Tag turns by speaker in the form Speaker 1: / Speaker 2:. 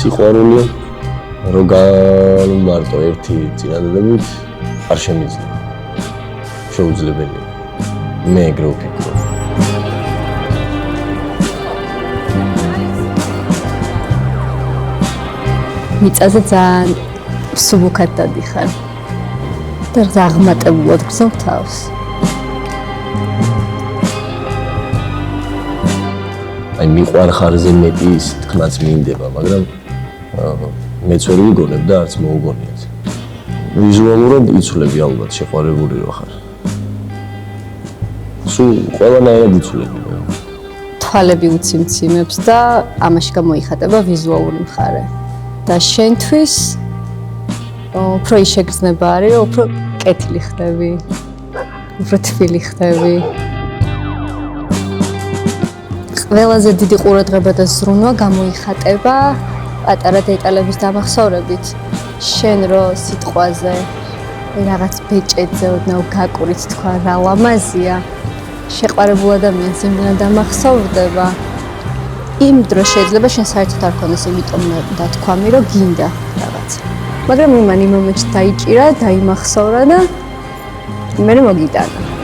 Speaker 1: სიყვარული როგორ მარტო ერთი წინადადებით არ შემიძლია. შეუძლებელია. მე ეგრე ვფიქრობ.
Speaker 2: მიწაზე ძალიან სუბუქად დადიხარ და ზაღმატებულად გზავ თავს.
Speaker 1: აი მიყვარ ხარზე მეტი თქმაც მინდება, მაგრამ მეც ვერ ვიგონებ და არც მოუგონიათ. ვიზუალურად იცვლები ალბათ შეყვარებული რო ხარ. სულ ყველანაირად იცვლები.
Speaker 2: თვალები უციმციმებს და ამაში გამოიხატება ვიზუალური მხარე. და შენთვის უფრო შეგრძნება არის, რომ უფრო კეთილი ხდები, უფრო თბილი ხდები. ყველაზე დიდი ყურადღება და ზრუნვა გამოიხატება პატარა დეტალების დამახსოვრებით. შენ რო სიტყვაზე რაღაც ბეჭედზე ოდნავ გაკურით თქვა რა ლამაზია, შეყვარებულ ადამიანს იმდენად დამახსოვრდება. იმ დროს შეიძლება შენ საერთოდ არ ქონდეს იმიტომ დათქვამი, რომ გინდა რაღაცა. მაგრამ იმან იმ მომენტში დაიჭირა, დაიმახსოვრა და მე მოგიტანა.